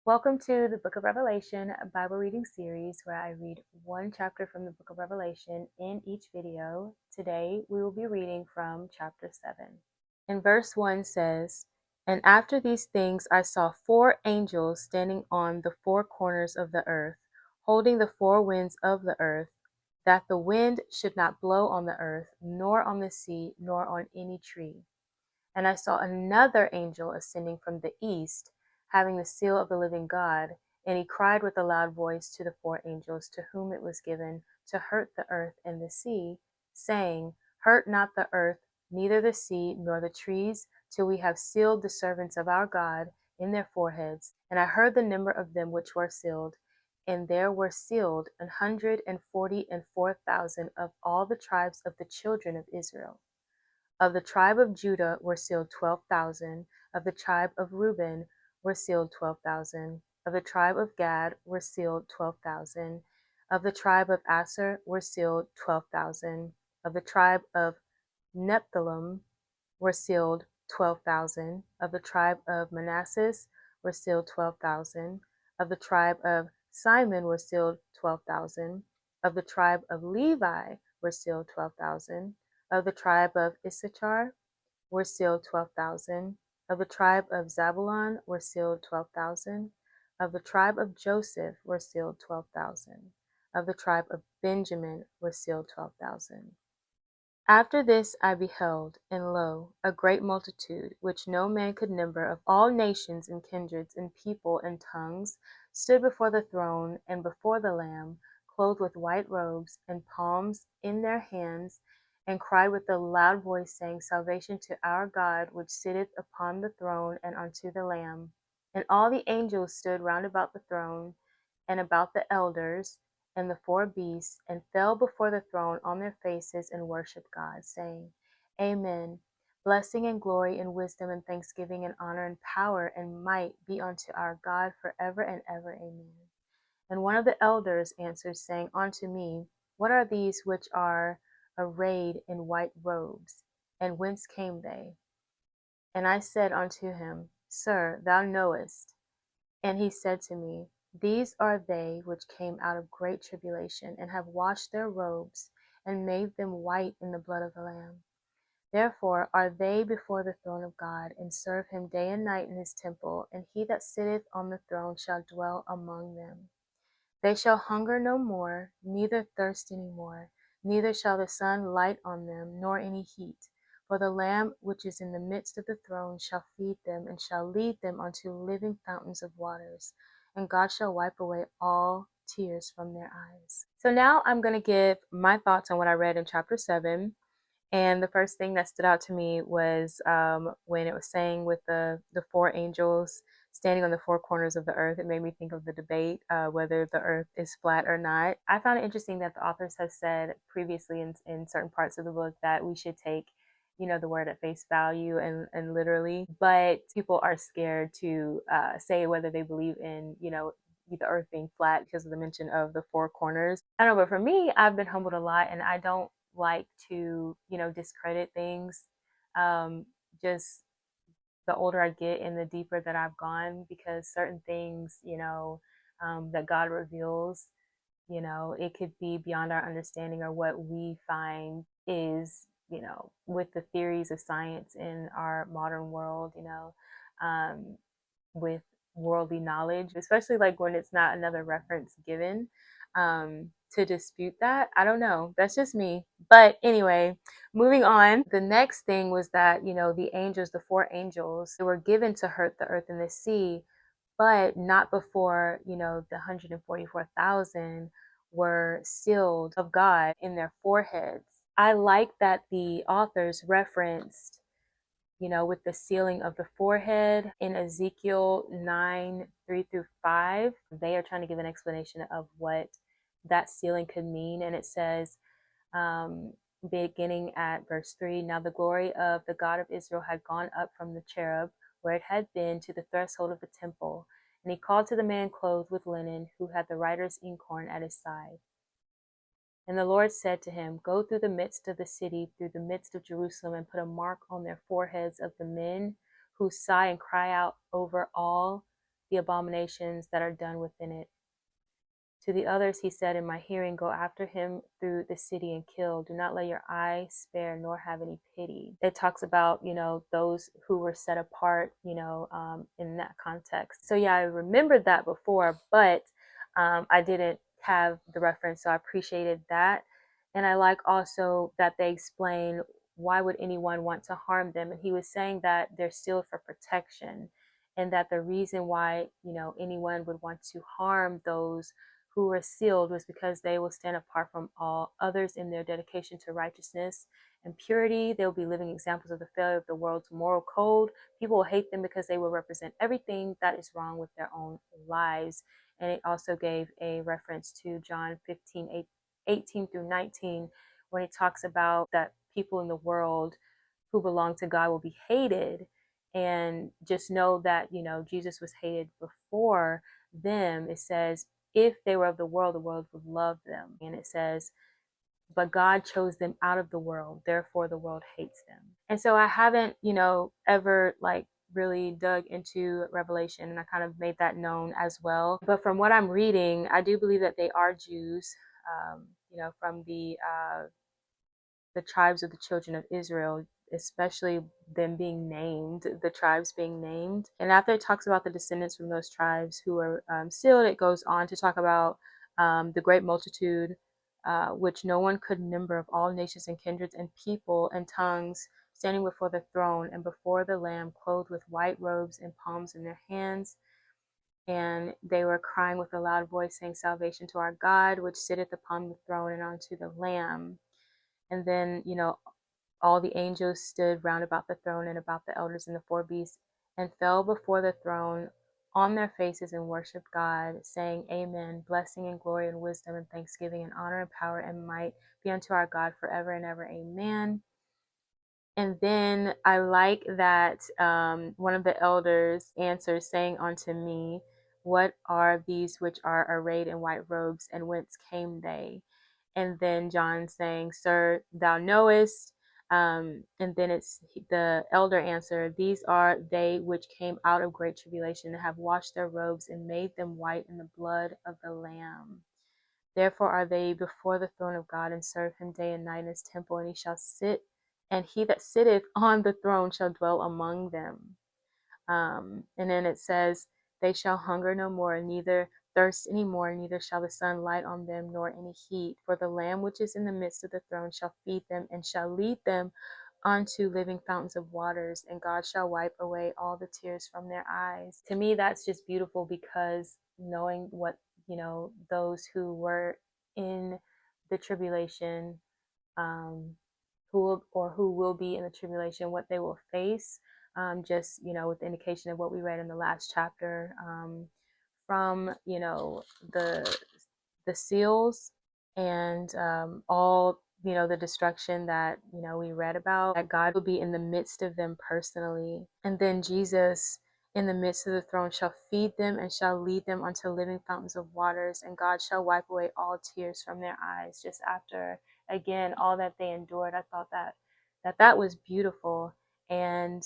Welcome to the Book of Revelation Bible reading series where I read one chapter from the Book of Revelation in each video. Today we will be reading from chapter 7. And verse 1 says, "And after these things I saw four angels standing on the four corners of the earth, holding the four winds of the earth, that the wind should not blow on the earth, nor on the sea, nor on any tree. And I saw another angel ascending from the east, having the seal of the living God, and he cried with a loud voice to the four angels to whom it was given to hurt the earth and the sea, saying, Hurt not the earth, neither the sea, nor the trees, till we have sealed the servants of our God in their foreheads. And I heard the number of them which were sealed, and there were sealed 144,000 of all the tribes of the children of Israel. Of the tribe of Judah were sealed 12,000. Of the tribe of Reuben were sealed 12,000. Of the tribe of Gad were sealed 12,000. Of the tribe of Aser were sealed 12,000. Of the tribe of Nephthalim were sealed 12,000. Of the tribe of Manasseh were sealed 12,000. Of the tribe of Simon were sealed 12,000. Of the tribe of Levi were sealed 12,000. Of the tribe of Issachar were sealed 12,000. Of the tribe of Zabulon were sealed 12,000. Of the tribe of Joseph were sealed 12,000. Of the tribe of Benjamin were sealed 12,000. After this I beheld, and lo, a great multitude, which no man could number, of all nations and kindreds and people and tongues, stood before the throne and before the Lamb, clothed with white robes and palms in their hands, and cried with a loud voice, saying, Salvation to our God, which sitteth upon the throne, and unto the Lamb. And all the angels stood round about the throne, and about the elders, and the four beasts, and fell before the throne on their faces and worshipped God, saying, Amen. Blessing and glory and wisdom and thanksgiving and honor and power and might be unto our God forever and ever. Amen. And one of the elders answered, saying unto me, What are these which are arrayed in white robes, and whence came they? And I said unto him, Sir, thou knowest. And he said to me, These are they which came out of great tribulation, and have washed their robes, and made them white in the blood of the Lamb. Therefore are they before the throne of God, and serve him day and night in his temple, and he that sitteth on the throne shall dwell among them. They shall hunger no more, neither thirst any more, neither shall the sun light on them, nor any heat. For the Lamb which is in the midst of the throne shall feed them, and shall lead them unto living fountains of waters. And God shall wipe away all tears from their eyes. So now I'm going to give my thoughts on what I read in chapter 7. And the first thing that stood out to me was when it was saying with the four angels standing on the four corners of the earth. It made me think of the debate whether the earth is flat or not. I found it interesting that the authors have said previously in certain parts of the book that we should take the word at face value and literally, but people are scared to say whether they believe in the earth being flat because of the mention of the four corners. I don't know, but for me, I've been humbled a lot, and I don't like to discredit things. Just the older I get and the deeper that I've gone, because certain things that God reveals, it could be beyond our understanding, or what we find is with the theories of science in our modern world, with worldly knowledge, especially like when it's not another reference given, to dispute that. I don't know. That's just me. But anyway, moving on. The next thing was that, the angels, the four angels, they were given to hurt the earth and the sea, but not before, the 144,000 were sealed of God in their foreheads. I like that the authors referenced with the sealing of the forehead in Ezekiel 9:3-5. They are trying to give an explanation of what that sealing could mean. And it says, beginning at verse 3, Now the glory of the God of Israel had gone up from the cherub where it had been to the threshold of the temple. And he called to the man clothed with linen, who had the writer's inkhorn at his side. And the Lord said to him, Go through the midst of the city, through the midst of Jerusalem, and put a mark on their foreheads of the men who sigh and cry out over all the abominations that are done within it. To the others he said in my hearing, go after him through the city and kill. Do not let your eye spare nor have any pity. It talks about, those who were set apart, in that context. So yeah, I remembered that before, but I didn't have the reference. So I appreciated that. And I like also that they explain why would anyone want to harm them. And he was saying that they're sealed for protection, and that the reason why, anyone would want to harm those who were sealed was because they will stand apart from all others in their dedication to righteousness and purity. They will be living examples of the failure of the world's moral code. People will hate them because they will represent everything that is wrong with their own lives. And it also gave a reference to John 15, 18 through 19, when it talks about that people in the world who belong to God will be hated. And just know that, Jesus was hated before them. It says, if they were of the world would love them. And it says, but God chose them out of the world, therefore the world hates them. And so I haven't, ever really dug into Revelation, and I kind of made that known as well. But from what I'm reading, I do believe that they are Jews, from the tribes of the children of Israel, especially them being named, the tribes being named. And after it talks about the descendants from those tribes who are sealed, it goes on to talk about the great multitude, which no one could number, of all nations and kindreds and people and tongues, standing before the throne and before the Lamb, clothed with white robes and palms in their hands. And they were crying with a loud voice, saying, salvation to our God, which sitteth upon the throne, and unto the Lamb. And then, all the angels stood round about the throne and about the elders and the four beasts, and fell before the throne on their faces and worshipped God, saying, Amen. Blessing and glory and wisdom and thanksgiving and honor and power and might be unto our God forever and ever. Amen. And then I like that one of the elders answers, saying unto me, what are these which are arrayed in white robes, and whence came they? And then John saying, Sir, thou knowest. And then it's the elder answer, these are they which came out of great tribulation, and have washed their robes and made them white in the blood of the Lamb. Therefore are they before the throne of God, and serve him day and night in his temple, and he shall sit, and he that sitteth on the throne shall dwell among them. And then it says, they shall hunger no more, neither thirst any more, neither shall the sun light on them, nor any heat. For the Lamb which is in the midst of the throne shall feed them, and shall lead them unto living fountains of waters, and God shall wipe away all the tears from their eyes. To me, that's just beautiful, because knowing what, those who were in the tribulation, who will be in the tribulation, what they will face, just with the indication of what we read in the last chapter, from the seals, and all the destruction that we read about, that God will be in the midst of them personally. And then Jesus in the midst of the throne shall feed them, and shall lead them unto living fountains of waters, and God shall wipe away all tears from their eyes. Just after, again, all that they endured, I thought that was beautiful. And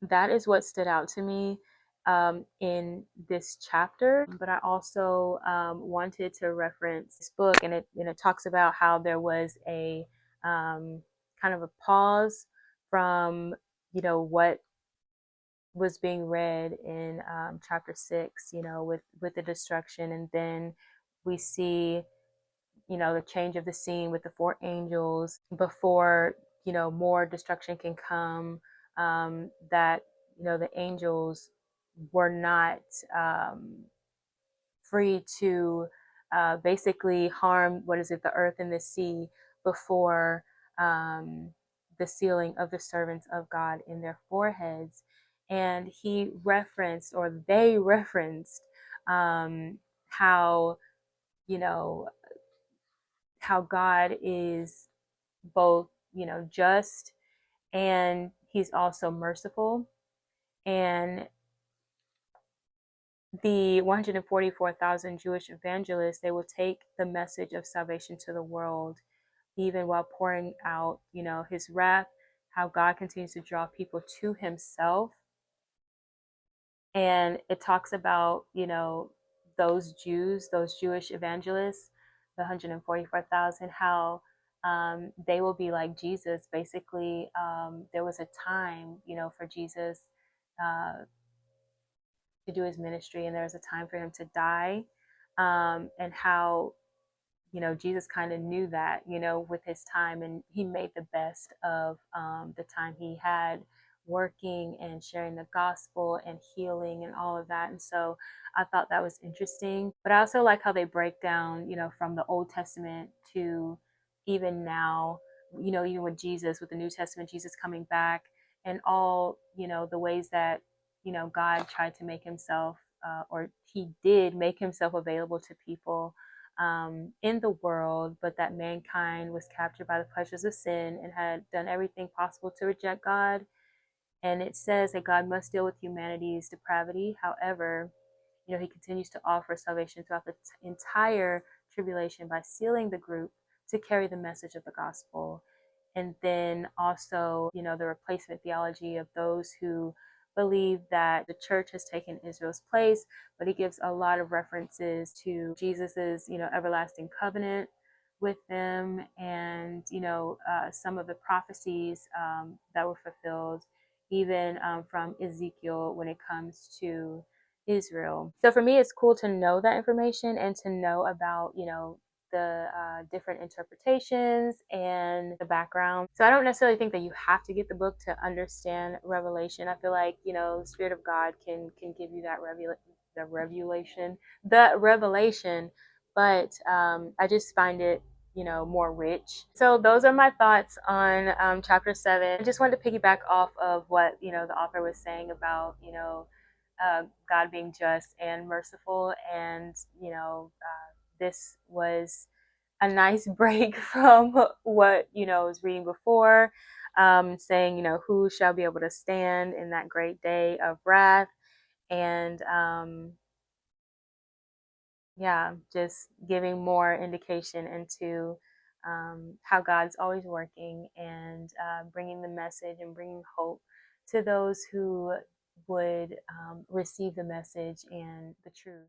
that is what stood out to me in this chapter. But I also wanted to reference this book, and it talks about how there was a kind of a pause from what was being read in chapter 6, with the destruction, and then we see the change of the scene with the four angels before more destruction can come. That the angels were not free to basically harm, the earth and the sea, before the sealing of the servants of God in their foreheads. And he referenced, or they referenced, how you know how God is both, just, and he's also merciful. And the 144,000 Jewish evangelists, they will take the message of salvation to the world, even while pouring out, his wrath, how God continues to draw people to himself. And it talks about, those Jews, those Jewish evangelists, the 144,000, how they will be like Jesus. Basically, there was a time, for Jesus to do his ministry, and there was a time for him to die, and how Jesus kind of knew that, with his time, and he made the best of the time he had working and sharing the gospel and healing and all of that. And so I thought that was interesting. But I also like how they break down, from the Old Testament to even now, even with Jesus, with the New Testament, Jesus coming back, and all, the ways that, God tried to make himself, or he did make himself available to people in the world, but that mankind was captured by the pleasures of sin and had done everything possible to reject God. And it says that God must deal with humanity's depravity. However, he continues to offer salvation throughout the entire tribulation by sealing the group to carry the message of the gospel. And then also, the replacement theology of those who believe that the church has taken Israel's place, but he gives a lot of references to Jesus's, everlasting covenant with them, and some of the prophecies that were fulfilled, even from Ezekiel when it comes to Israel. So for me, it's cool to know that information and to know about, the different interpretations and the background. So I don't necessarily think that you have to get the book to understand Revelation. I feel like, the Spirit of God can give you that revelation, but I just find it, more rich. So those are my thoughts on chapter 7. I just wanted to piggyback off of what, the author was saying about, God being just and merciful, and this was a nice break from what I was reading before, saying, who shall be able to stand in that great day of wrath, and yeah, just giving more indication into how God's always working, and bringing the message and bringing hope to those who would receive the message and the truth.